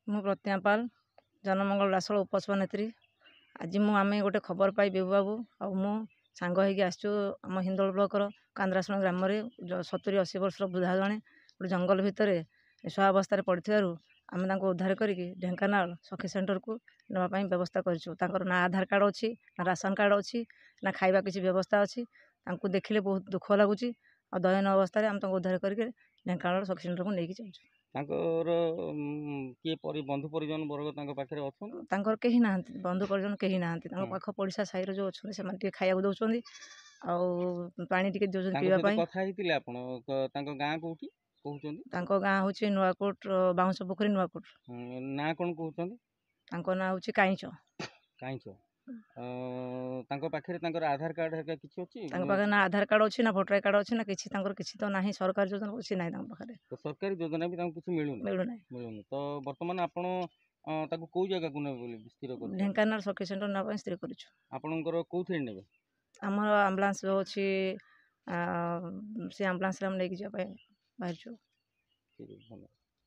ମୁଁ ପ୍ରତିମା ପାଲ ଜନମଙ୍ଗଳ ରାସଳ ଉପସଭାନେତ୍ରୀ। ଆଜି ଆମେ ଗୋଟେ ଖବର ପାଇ ବିଭୁ ବାବୁ ଆଉ ମୁଁ ସାଙ୍ଗ ହେଇକି ଆସିଛୁ ଆମ ହିନ୍ଦୋଳ ବ୍ଲକର କାନ୍ଦ୍ରାସଣ ଗ୍ରାମରେ 70-80 ବର୍ଷର ବୃଦ୍ଧା ଜଣେ ଗୋଟେ ଜଙ୍ଗଲ ଭିତରେ ଶୁଆବସ୍ଥାରେ ପଡ଼ିଥିବାରୁ ଆମେ ତାଙ୍କୁ ଉଦ୍ଧାର କରିକି ଢେଙ୍କାନାଳ ସଖୀ ସେଣ୍ଟରକୁ ନେବା ପାଇଁ ବ୍ୟବସ୍ଥା କରିଛୁ। ତାଙ୍କର ନା ଆଧାର କାର୍ଡ଼ ଅଛି, ନା ରାସନ କାର୍ଡ଼ ଅଛି, ନା ଖାଇବା କିଛି ବ୍ୟବସ୍ଥା ଅଛି। ତାଙ୍କୁ ଦେଖିଲେ ବହୁତ ଦୁଃଖ ଲାଗୁଛି ଆଉ ଦୟନୀୟ ଅବସ୍ଥାରେ ଆମେ ତାଙ୍କୁ ଉଦ୍ଧାର କରିକି ଢେଙ୍କାନାଳ ସଖୀ ସେଣ୍ଟରକୁ ନେଇକି ଯାଉଛୁ। ତାଙ୍କର କିଏ ବନ୍ଧୁ ପରିଜନ ବର୍ଗ ତାଙ୍କ ପାଖରେ ଅଛନ୍ତି? ତାଙ୍କର କେହି ନାହାନ୍ତି, ବନ୍ଧୁ ପରିଜନ କେହି ନାହାନ୍ତି। ତାଙ୍କ ପାଖ ପଡ଼ିଶା ସାହିର ଯେଉଁ ଅଛନ୍ତି ସେମାନେ ଟିକେ ଖାଇବାକୁ ଦେଉଛନ୍ତି ଆଉ ପାଣି ଟିକେ ଦେଉଛନ୍ତି ପିଇବା ପାଇଁ। କଥା ହେଇଥିଲେ ଆପଣ? ତାଙ୍କ ଗାଁ କୋଉଠି କହୁଛନ୍ତି? ତାଙ୍କ ଗାଁ ହେଉଛି ନୂଆକୋଟ, ବାଉଁଶ ପୋଖରୀ ନୂଆକୋଟ। ନାଁ କ'ଣ କହୁଛନ୍ତି? ତାଙ୍କ ନାଁ ହେଉଛି କାଇଁଚ। ତାଙ୍କ ପାଖରେ ତାଙ୍କର ଆଧାର କାର୍ଡ଼ ହେରିକା କିଛି ଅଛି? ତାଙ୍କ ପାଖରେ ନା ଆଧାର କାର୍ଡ଼ ଅଛି, ନା ଭୋଟର କାର୍ଡ଼ ଅଛି, ନା କିଛି ତାଙ୍କର କିଛି ତ ନାହିଁ। ସରକାରୀ ଯୋଜନା କିଛି ନାହିଁ ତାଙ୍କ ପାଖରେ। ତ ସରକାରୀ ଯୋଜନା ବି ତାଙ୍କୁ କିଛି ମିଳୁନାହିଁ। ତ ବର୍ତ୍ତମାନ ଆପଣ ତାକୁ କୋଉ ଜାଗାକୁ ନେବେ ବୋଲି ସ୍ଥିର କରିଛନ୍ତି? ଢେଙ୍କାନାଳ ସଖୀ ସେଣ୍ଟର ନେବା ପାଇଁ ସ୍ଥିର କରିଛୁ। ଆପଣଙ୍କର କୋଉଥିରେ ନେବେ? ଆମର ଆମ୍ବୁଲାନ୍ସ ଯେଉଁ ଅଛି ସେ ଆମ୍ବୁଲାନ୍ସରେ ଆମେ ନେଇକି ଯିବା ପାଇଁ ବାହାରିଛୁ। ଠିକ୍ ଅଛି, ଧନ୍ୟବାଦ।